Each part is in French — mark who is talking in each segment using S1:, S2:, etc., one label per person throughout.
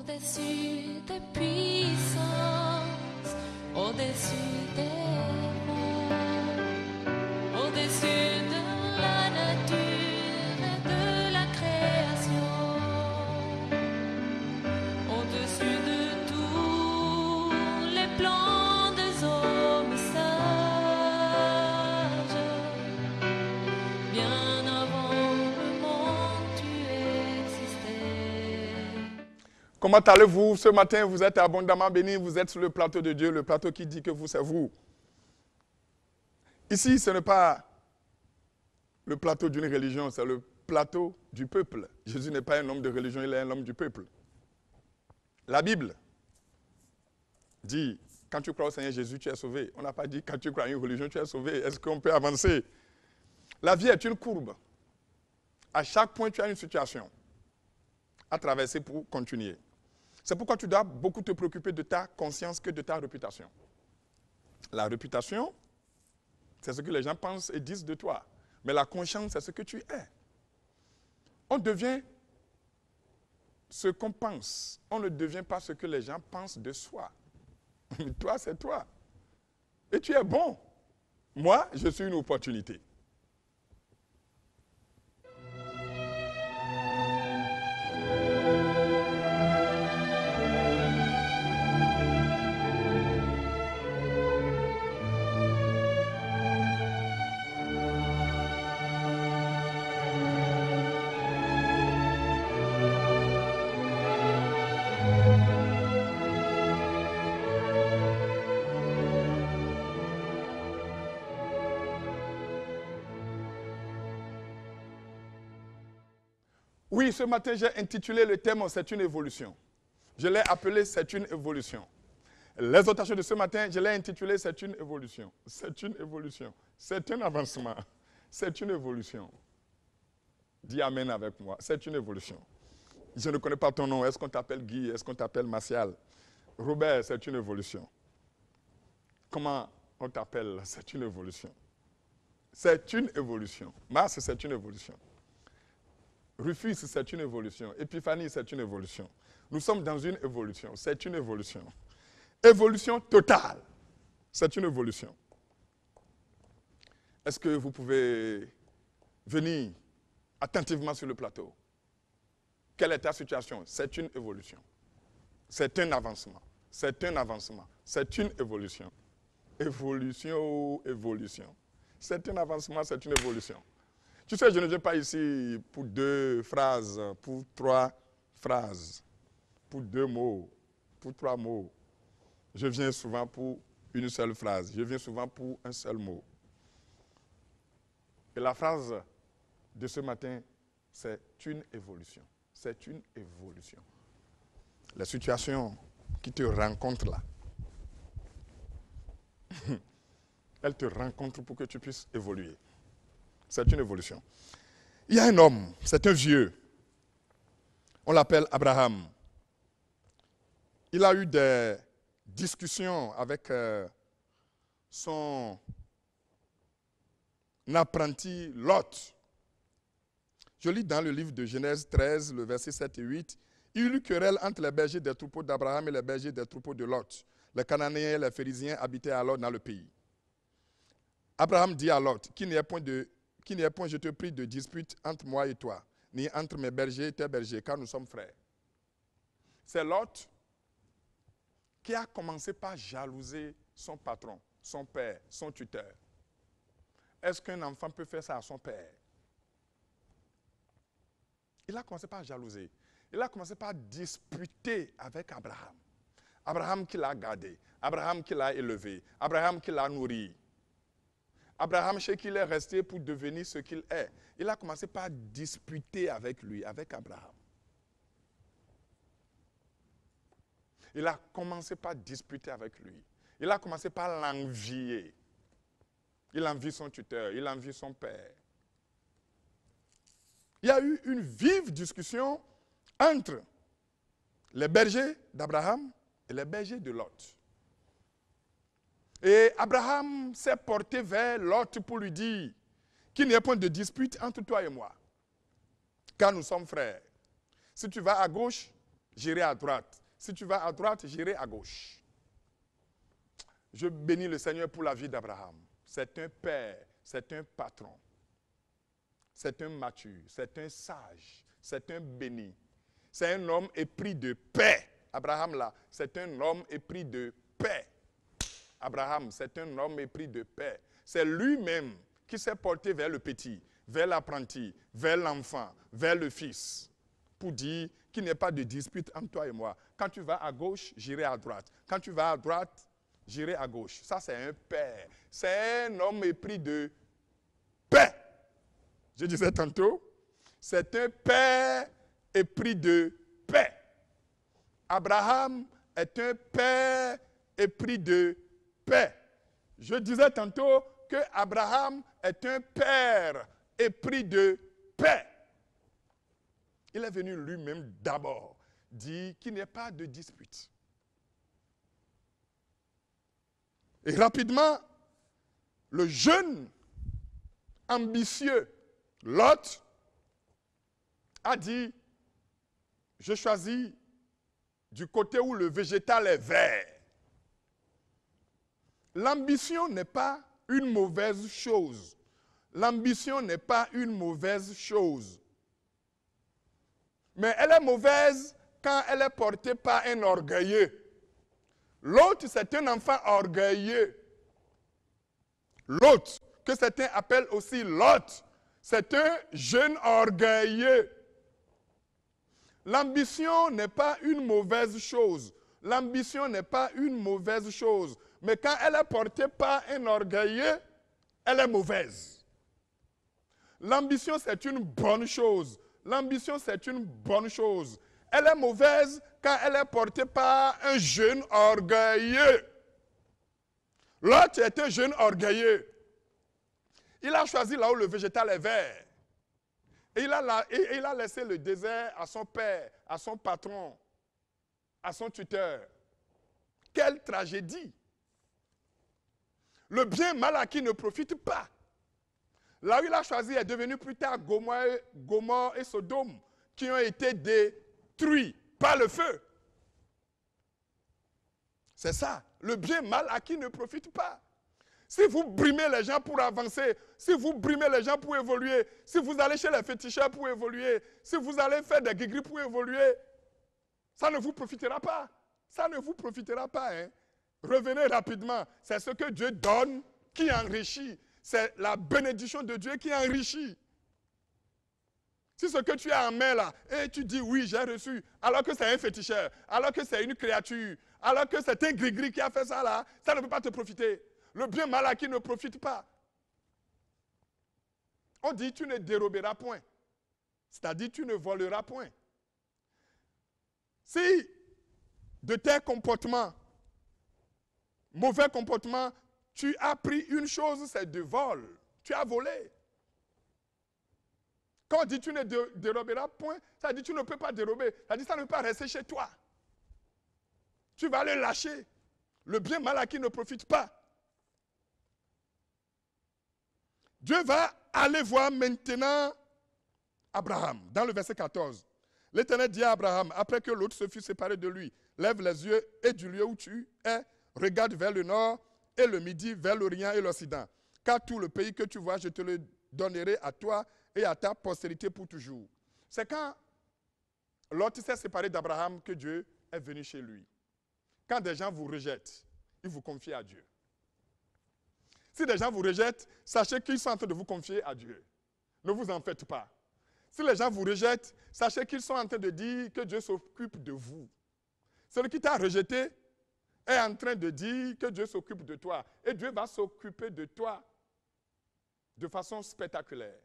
S1: Au-dessus des puissances, au-dessus des rois, au-dessus de la nature et de la création, au-dessus de tous les plans des hommes sages, bien avant le monde tu existais.
S2: Comment allez-vous ce matin? Vous êtes abondamment bénis, vous êtes sur le plateau de Dieu, le plateau qui dit que vous, c'est vous. Ici, ce n'est pas le plateau d'une religion, c'est le plateau du peuple. Jésus n'est pas un homme de religion, il est un homme du peuple. La Bible dit, quand tu crois au Seigneur Jésus, tu es sauvé. On n'a pas dit, quand tu crois à une religion, tu es sauvé. Est-ce qu'on peut avancer? La vie est une courbe. À chaque point, tu as une situation à traverser pour continuer. C'est pourquoi tu dois beaucoup te préoccuper de ta conscience que de ta réputation. La réputation, c'est ce que les gens pensent et disent de toi. Mais la conscience, c'est ce que tu es. On devient ce qu'on pense. On ne devient pas ce que les gens pensent de soi. Mais toi, c'est toi. Et tu es bon. Moi, je suis une opportunité. Oui, ce matin, j'ai intitulé le thème « C'est une évolution ». Je l'ai appelé « C'est une évolution ». L'exhortation de ce matin, je l'ai intitulé « C'est une évolution ». C'est une évolution. C'est un avancement. C'est une évolution. Dis Amen avec moi. C'est une évolution. Je ne connais pas ton nom. Est-ce qu'on t'appelle Guy? Est-ce qu'on t'appelle Martial? Robert, c'est une évolution. Comment on t'appelle? C'est une évolution. C'est une évolution. Mars, c'est une évolution. Rufus, c'est une évolution. Épiphanie, c'est une évolution. Nous sommes dans une évolution. C'est une évolution. Évolution totale. C'est une évolution. Est-ce que vous pouvez venir attentivement sur le plateau? Quelle est ta situation? C'est une évolution. C'est un avancement. C'est un avancement. C'est une évolution. Évolution, évolution. C'est un avancement, c'est une évolution. Tu sais, je ne viens pas ici pour 2 phrases, pour 3 phrases, pour 2 mots, pour 3 mots. Je viens souvent pour une seule phrase. Je viens souvent pour un seul mot. Et la phrase de ce matin, c'est une évolution. C'est une évolution. La situation qui te rencontre là, elle te rencontre pour que tu puisses évoluer. C'est une évolution. Il y a un homme, c'est un vieux. On l'appelle Abraham. Il a eu des discussions avec son apprenti Lot. Je lis dans le livre de Genèse 13, le verset 7 et 8. Il y eut querelle entre les bergers des troupeaux d'Abraham et les bergers des troupeaux de Lot. Les Cananéens et les Phérésiens habitaient alors dans le pays. Abraham dit à Lot, qu'il n'y ait point, je te prie, de dispute entre moi et toi, ni entre mes bergers et tes bergers, car nous sommes frères. C'est Lot qui a commencé par jalouser son patron, son père, son tuteur. Est-ce qu'un enfant peut faire ça à son père? Il a commencé par jalouser. Il a commencé par disputer avec Abraham. Abraham qui l'a gardé, Abraham qui l'a élevé, Abraham qui l'a nourri. Abraham, chez qui il est resté pour devenir ce qu'il est. Il a commencé par disputer avec lui, avec Abraham. Il a commencé par disputer avec lui. Il a commencé par l'envier. Il envie son tuteur, il envie son père. Il y a eu une vive discussion entre les bergers d'Abraham et les bergers de Lot. Et Abraham s'est porté vers Lot pour lui dire qu'il n'y ait point de dispute entre toi et moi, car nous sommes frères. Si tu vas à gauche, j'irai à droite. Si tu vas à droite, j'irai à gauche. Je bénis le Seigneur pour la vie d'Abraham. C'est un père, c'est un patron, c'est un mature, c'est un sage, c'est un béni. C'est un homme épris de paix. Abraham là, c'est un homme épris de paix. Abraham, c'est un homme épris de paix. C'est lui-même qui s'est porté vers le petit, vers l'apprenti, vers l'enfant, vers le fils, pour dire qu'il n'y ait pas de dispute entre toi et moi. Quand tu vas à gauche, j'irai à droite. Quand tu vas à droite, j'irai à gauche. Ça, c'est un père. C'est un homme épris de paix. Je disais tantôt, c'est un père épris de paix. Abraham est un père épris de paix. Je disais tantôt que Abraham est un père épris de paix. Il est venu lui-même d'abord dire qu'il n'y ait pas de dispute. Et rapidement, le jeune ambitieux Lot a dit, je choisis du côté où le végétal est vert. L'ambition n'est pas une mauvaise chose. L'ambition n'est pas une mauvaise chose. Mais elle est mauvaise quand elle est portée par un orgueilleux. L'autre, c'est un enfant orgueilleux. L'autre, que certains appellent aussi Lot, c'est un jeune orgueilleux. L'ambition n'est pas une mauvaise chose. L'ambition n'est pas une mauvaise chose. Mais quand elle est portée par un orgueilleux, elle est mauvaise. L'ambition, c'est une bonne chose. L'ambition, c'est une bonne chose. Elle est mauvaise quand elle est portée par un jeune orgueilleux. L'autre est un jeune orgueilleux. Il a choisi là où le végétal est vert. Et il a laissé le désert à son père, à son patron, à son tuteur. Quelle tragédie! Le bien mal acquis ne profite pas. Là où il a choisi est devenu plus tard Gomorrhe et Sodome, qui ont été détruits par le feu. C'est ça. Le bien mal acquis ne profite pas. Si vous brimez les gens pour avancer, si vous brimez les gens pour évoluer, si vous allez chez les féticheurs pour évoluer, si vous allez faire des guigris pour évoluer, ça ne vous profitera pas. Ça ne vous profitera pas. Hein. Revenez rapidement. C'est ce que Dieu donne qui enrichit. C'est la bénédiction de Dieu qui enrichit. Si ce que tu as en main là, et tu dis oui, j'ai reçu, alors que c'est un féticheur, alors que c'est une créature, alors que c'est un gris-gris qui a fait ça là, ça ne peut pas te profiter. Le bien mal acquis ne profite pas. On dit tu ne déroberas point. C'est-à-dire tu ne voleras point. Si de tes comportements, mauvais comportements, tu as pris une chose, c'est de vol. Tu as volé. Quand on dit tu ne déroberas point, ça dit tu ne peux pas dérober. Ça dit ça ne peut pas rester chez toi. Tu vas le lâcher. Le bien mal acquis ne profite pas. Dieu va aller voir maintenant Abraham, dans le verset 14. L'Éternel dit à Abraham, après que l'autre se fut séparé de lui, lève les yeux et du lieu où tu es, regarde vers le nord et le midi, vers l'Orient et l'Occident. Car tout le pays que tu vois, je te le donnerai à toi et à ta postérité pour toujours. C'est quand Lot s'est séparé d'Abraham que Dieu est venu chez lui. Quand des gens vous rejettent, ils vous confient à Dieu. Si des gens vous rejettent, sachez qu'ils sont en train de vous confier à Dieu. Ne vous en faites pas. Si les gens vous rejettent, sachez qu'ils sont en train de dire que Dieu s'occupe de vous. Celui qui t'a rejeté est en train de dire que Dieu s'occupe de toi. Et Dieu va s'occuper de toi de façon spectaculaire.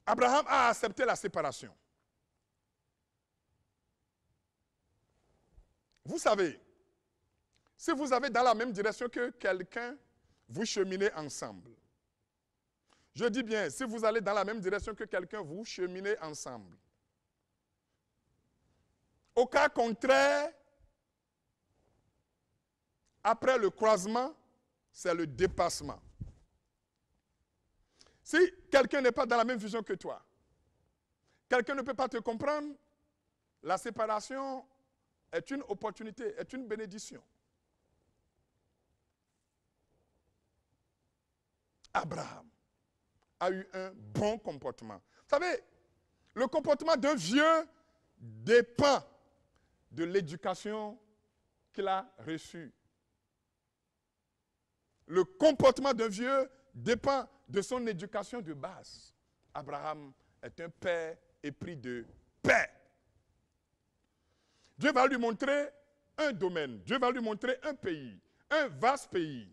S2: Abraham a accepté la séparation. Vous savez, si vous avez dans la même direction que quelqu'un, vous cheminez ensemble. Je dis bien, si vous allez dans la même direction que quelqu'un, vous cheminez ensemble. Au cas contraire, après le croisement, c'est le dépassement. Si quelqu'un n'est pas dans la même vision que toi, quelqu'un ne peut pas te comprendre, la séparation est une opportunité, est une bénédiction. Abraham a eu un bon comportement. Vous savez, le comportement d'un vieux dépend de l'éducation qu'il a reçue. Le comportement d'un vieux dépend de son éducation de base. Abraham est un père épris de paix. Dieu va lui montrer un domaine, Dieu va lui montrer un pays, un vaste pays.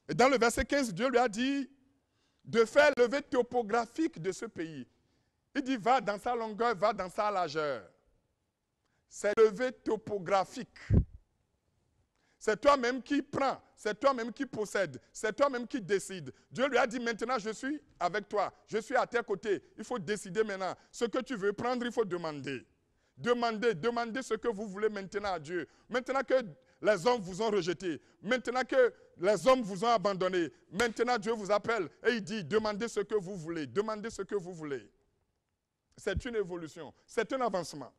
S2: Et dans le verset 15, Dieu lui a dit de faire levé topographique de ce pays. Il dit, va dans sa longueur, va dans sa largeur. C'est levé topographique. C'est toi-même qui prends, c'est toi-même qui possède, c'est toi-même qui décide. Dieu lui a dit, maintenant je suis avec toi, je suis à tes côtés. Il faut décider maintenant. Ce que tu veux prendre, il faut demander. Demandez ce que vous voulez maintenant à Dieu. Maintenant que les hommes vous ont rejeté, maintenant que les hommes vous ont abandonné, maintenant Dieu vous appelle et il dit, demandez ce que vous voulez, demandez ce que vous voulez. C'est une évolution, c'est un avancement.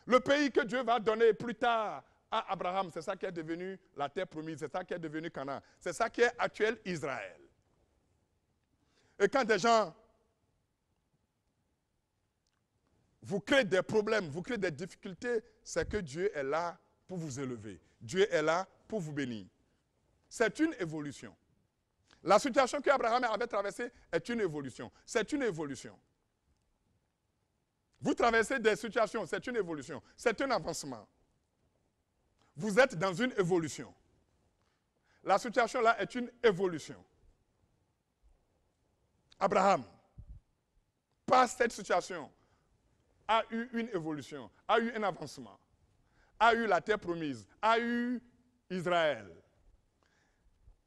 S2: Le pays que Dieu va donner plus tard à Abraham, c'est ça qui est devenu la terre promise, c'est ça qui est devenu Canaan, c'est ça qui est actuel Israël. Et quand des gens vous créez des problèmes, vous créez des difficultés, c'est que Dieu est là pour vous élever. Dieu est là pour vous bénir. C'est une évolution. La situation qu'Abraham avait traversée est une évolution. C'est une évolution. Vous traversez des situations, c'est une évolution. C'est un avancement. Vous êtes dans une évolution. La situation là est une évolution. Abraham, par cette situation, a eu une évolution, a eu un avancement, a eu la terre promise, a eu Israël,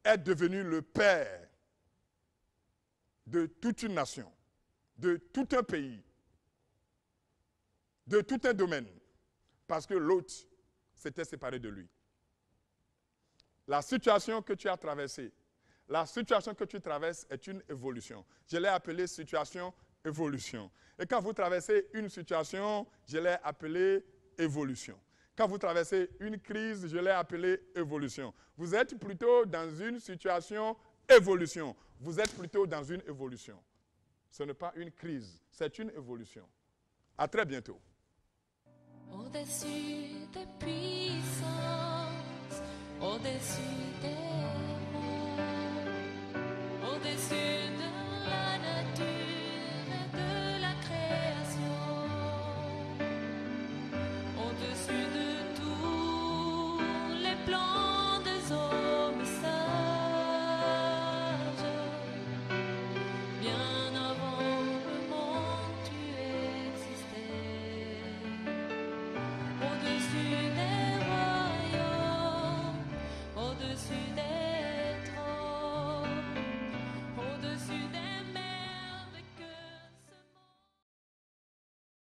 S2: est devenu le père de toute une nation, de tout un pays, de tout un domaine, parce que l'autre s'était séparé de lui. La situation que tu as traversée, la situation que tu traverses est une évolution. Je l'ai appelée situation évolution. Et quand vous traversez une situation, je l'ai appelée évolution. Quand vous traversez une crise, je l'ai appelée évolution. Vous êtes plutôt dans une situation évolution. Vous êtes plutôt dans une évolution. Ce n'est pas une crise, c'est une évolution. À très bientôt.
S1: Au-dessus des puissances, au-dessus des monts, au-dessus